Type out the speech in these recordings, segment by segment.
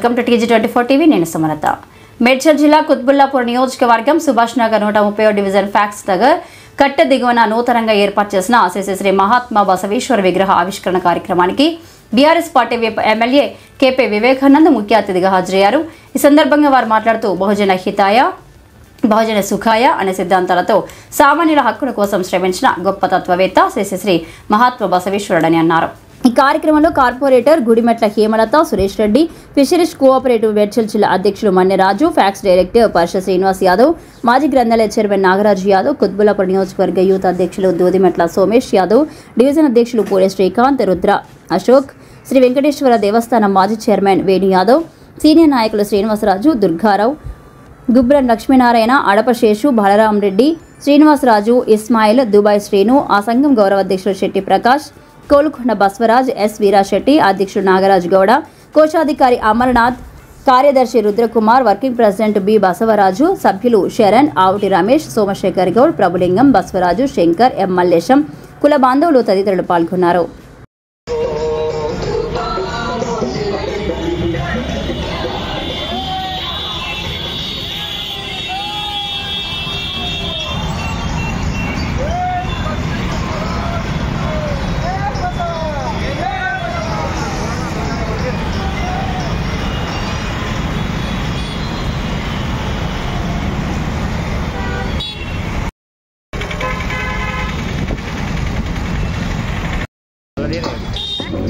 Welcome to TG24 TV. నేను సుమలత. మేడ్చల్ జిల్లా కుత్బుల్లాపూర్ నియోజకవర్గం సుభాష్ నగర్ 130 డివిజన్ ఫ్యాక్స్ నగర్ కట్టె దిగువన నూతనంగా ఏర్పాటు చేసిన శ్రీ మహాత్మా బసవేశ్వర విగ్రహ ఆవిష్కరణ కార్యక్రమానికి BRS party MLA KP Vivekanand ముఖ్య అతిథిగా హాజరయ్యారు. ఈ సందర్భంగా వారు మాట్లాడుతూ బహుజన హితాయ బహుజన సుఖాయ అనే సిద్ధాంతాలతో సామాన్యుల హక్కుల కోసం శ్రమించిన గొప్ప తత్వవేత్త శ్రీ మహాత్మా బసవేశ్వరుడని అన్నారు. ఈ కార్యక్రమంలో corporator Gudimetla Hemalatha, Suresh Reddy, fisheries cooperative Medchal జిల్లా అధ్యక్షులు మన్నెరాజు, ఫ్యాక్స్ డైరెక్టర్ పర్ష శ్రీనివాస్ యాదవ్, మాజీ గ్రంథాలయ చైర్మన్ నాగరాజు యాదవ్, కుత్బుల్లాపూర్ నియోజకవర్గ యూత్ అధ్యక్షులు దూదిమెట్ల సోమేష్ యాదవ్, డివిజన్ అధ్యక్షులు పూలే శ్రీకాంత్, రుద్ర అశోక్, శ్రీ వెంకటేశ్వర దేవస్థానం మాజీ చైర్మన్ వేణు యాదవ్, సీనియర్ నాయకులు శ్రీనివాసరాజు, దుర్గారావు, గుబ్రన్ లక్ష్మీనారాయణ, అడపశేషు, బలరాం రెడ్డి, శ్రీనివాసరాజు, ఇస్మాయిల్, దుబాయ్ శ్రీను, ఆ సంఘం గౌరవ అధ్యక్షులు శెట్టి ప్రకాష్, కోలుకొండ బస్వరాజ్, ఎస్ వీరాశెట్టి, అధ్యక్షుడు నాగరాజు గౌడ, కోశాధికారి అమర్నాథ్, కార్యదర్శి Rudra Kumar, working president B Basavaraju, సభ్యులు శరణ్, ఆవుటి రమేష్, సోమశేఖర్ గౌడ్, ప్రభులింగం, బస్వరాజు, శంకర్, ఎం మల్లేశం, కుల బాంధవులు తదితరులు పాల్గొన్నారు.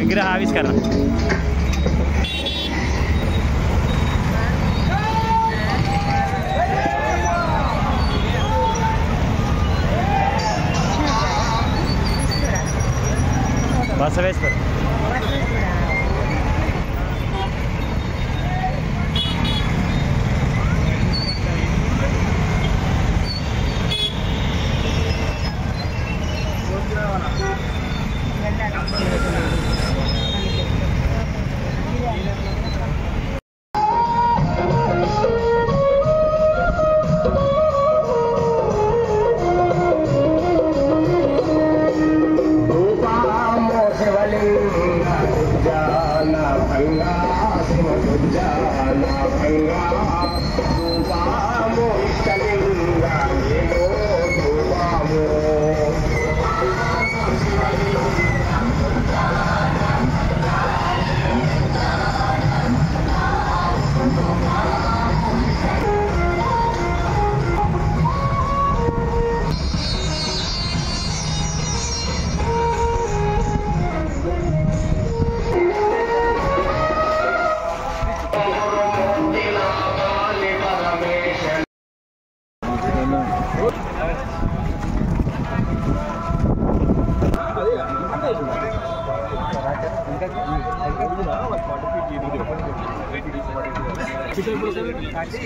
विग्रह आविष्करण बसवेश्वर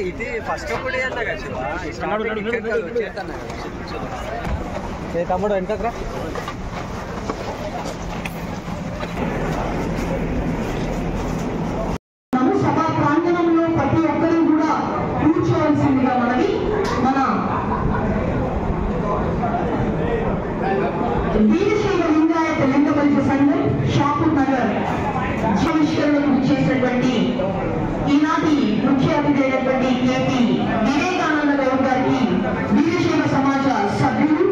ఇది ఫస్ట్ కూడా తమ్ముడు వెనకరా సభా ప్రాంగణంలో ప్రతి ఒక్కరూ కూడా కూర్చోవలసిందిగా మనవి. మన వీరశైవ లింగాయత లింగబలిత సంఘం షాపూర్ నగర్ జీవిష్కరణకు చేసినటువంటి ఈనాటి ముఖ్య అతిథి అయినటువంటి కేపీ వివేకానంద గౌడ్ గారికి వీరశైవ సమాజ సభ్యులు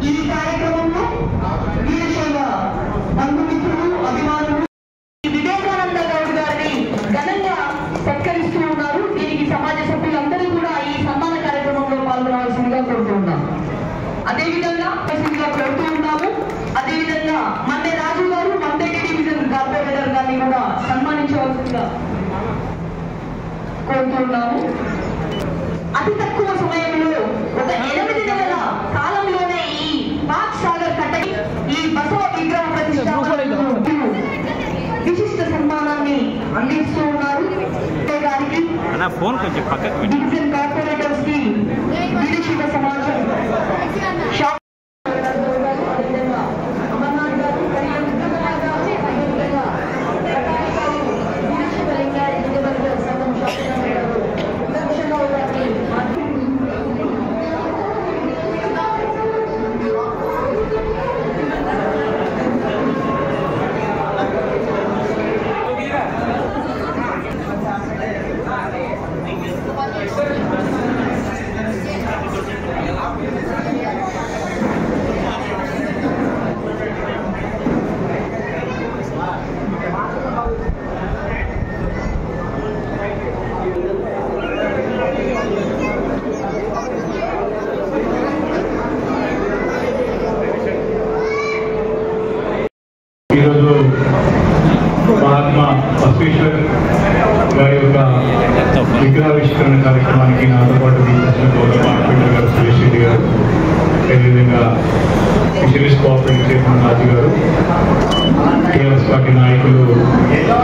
ఈ కార్యక్రమంలో వీరశైవ బంధుమిత్రులు, అభిమానులు వివేకానంద గౌడ్ గారిని ఘనంగా సత్కరిస్తూ ఉన్నారు. దీనికి సమాజ సభ్యులందరూ కూడా ఈ సన్మాన కార్యక్రమంలో పాల్గొనవలసిందిగా కోరుతూ ఉన్నాము. అదేవిధంగా కోరుతూ ఉన్నాము. అదేవిధంగా మండే రాజు గారు మండేటి డివిజన్ కార్పొరేటర్ గారిని కూడా సన్మానించవలసిందిగా కోరుతున్నాము. అతి తక్కువ సమయంలో ఒక 8 నెలల కాలంలోనే ఈ పాక్ సాగర్ కట్టడి ఈ బసవ విగ్రహ ప్రతిష్టాపనకు విశిష్ట సన్మానాన్ని అందిస్తూ ఉన్నారు. గారికి డివిజన్ కార్పొరేటర్స్ కి వీరశైవ సమాజం మహాత్మా బసవేశ్వర్ గారి యొక్క విగ్రహావిష్కరణ కార్యక్రమానికి నాతో పాటు గౌరవ మార్కెటర్ గారు సురేష్ రెడ్డి గారు, అదేవిధంగా ఫిషరీస్ కోఆపరేటివ్ చైర్మన్ రాజు గారు, టీఆర్ఎస్ పార్టీ నాయకులు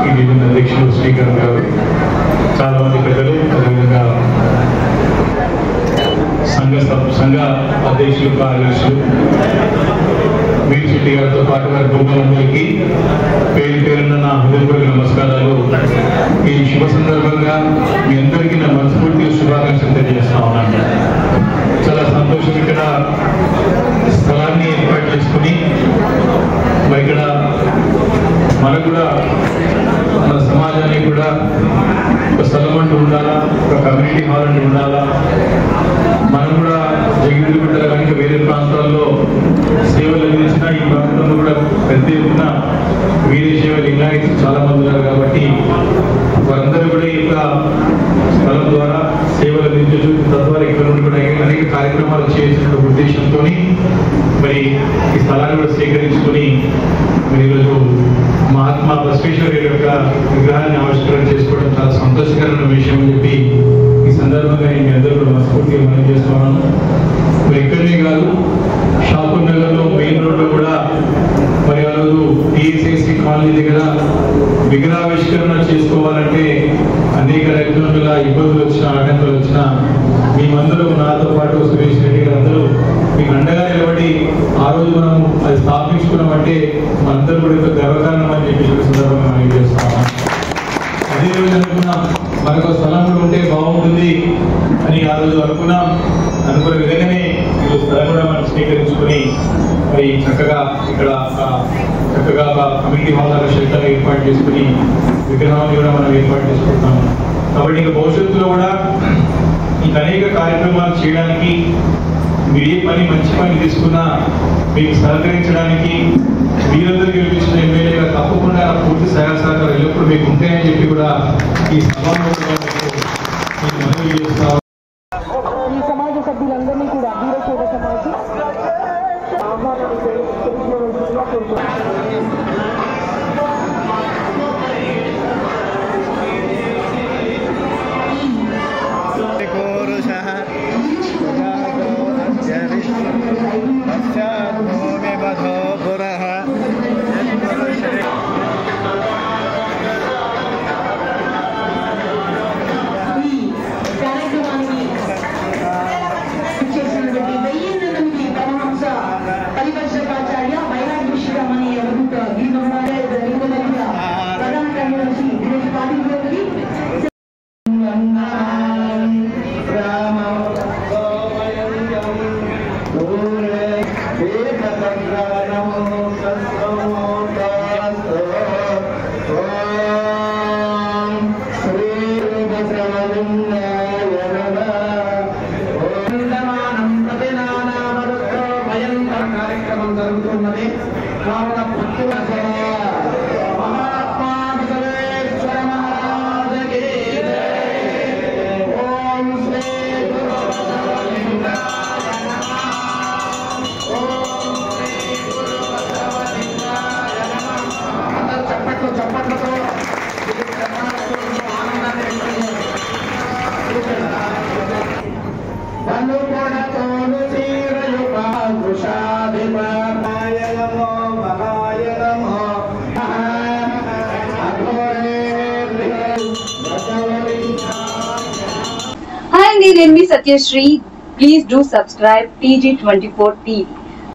ఈ డివిజన్ అధ్యక్షులు శ్రీకాంత్ గారు, చాలా మంది పెద్దలు, అదేవిధంగా సంఘ అధ్యక్షులు కార్యదర్శులు వీర్ శెట్టి గారితో పాటు వారి కుటుంబాలందరికీ పేరు పేరున్న నా హృదయపూర్వక నమస్కారాలు. ఈ శుభ సందర్భంగా మీ అందరికీ నా మనస్ఫూర్తిగా శుభాకాంక్షలు తెలియజేస్తా ఉన్నాను. చాలా సంతోషం. ఇక్కడ స్థలాన్ని ఏర్పాటు చేసుకుని మరి ఇక్కడ మనకు కూడా మన సమాజానికి కూడా ఒక స్థలం అంటూ ఉండాలా, ఒక కమ్యూనిటీ హాల్ అంటూ ఉండాలా. మనం కూడా జగిరి బిడ్డల కనుక వేరే ప్రాంతాల్లో సేవలు అందించిన ఈ ప్రాంతంలో కూడా పెద్ద ఎత్తున వీరే సేవ లింగాయత్ చాలా మంది ఉన్నారు కాబట్టి వారందరూ కూడా ఈ యొక్క స్థలం ద్వారా సేవలు అందించవచ్చు. తద్వారా ఇక్కడ నుండి కూడా అనేక కార్యక్రమాలు చేసిన ఉద్దేశంతో మరి ఈ స్థలాన్ని కూడా సేకరించుకొని మరి ఈరోజు మహాత్మా బసవేశ్వర్ యొక్క విగ్రహాన్ని ఆవిష్కరణ చేసుకోవడం చాలా సంతోషకరమైన విషయం అని చెప్పి ఈ సందర్భంగా నేను అందరూ కూడా మనస్ఫూర్తిగా మనం చేస్తున్నాను. మరి ఇక్కడనే కాదు, షాపూర్ నగర్లో మెయిన్ రోడ్లో కూడా మరి ఆ రోజు టీఎస్ఐసి కాలనీ దగ్గర విగ్రహావిష్కరణ చేసుకోవాలంటే అనేక రకాల ఇబ్బందులు వచ్చినా, ఆటంకాలు వచ్చినా మేమందరూ నాతో పాటు సురేష్ రెడ్డి గారు అందరూ మీకు అండగా నిలబడి ఆ రోజు మనం అది స్థాపించుకున్నామంటే మనందరూ కూడా ఒక గర్వకారణం అని చెప్పి సందర్భంగా మనం చేస్తున్నాం. అదే రోజు అనుకున్నాం మనకు స్థలం కూడా ఉంటే బాగుంటుంది అని ఆ రోజు అనుకున్న విధంగానే ఈ స్థలం కూడా మనం స్వీకరించుకొని మరి చక్కగా ఇక్కడ కమ్యూనిటీ హాల్ షెల్టర్ ఏర్పాటు చేసుకుని విగ్రహాన్ని కూడా మనం ఏర్పాటు చేసుకుంటాము. కాబట్టి ఇంకా భవిష్యత్తులో కూడా ఇంకా అనేక కార్యక్రమాలు చేయడానికి మీరు ఏ పని మంచి పని తీసుకున్నా మీకు సహకరించడానికి మీరందరూ గెలిపించిన ఎమ్మెల్యేగా తప్పకుండా పూర్తి సహాయ సహకారాలు ఎల్లప్పుడూ మీకు ఉంటాయని చెప్పి కూడా ఈ సభలో మనవి చేస్తాం. ఈ సమాజ సభ్యులందరినీ కూడా వీరశైవ సమాజం ఆహ్వానాన్ని తెలుసుకోవాల్సిందిగా కోరుతున్నాను. Hi, నేను మీ Satyasri. Please do subscribe TG24 TV.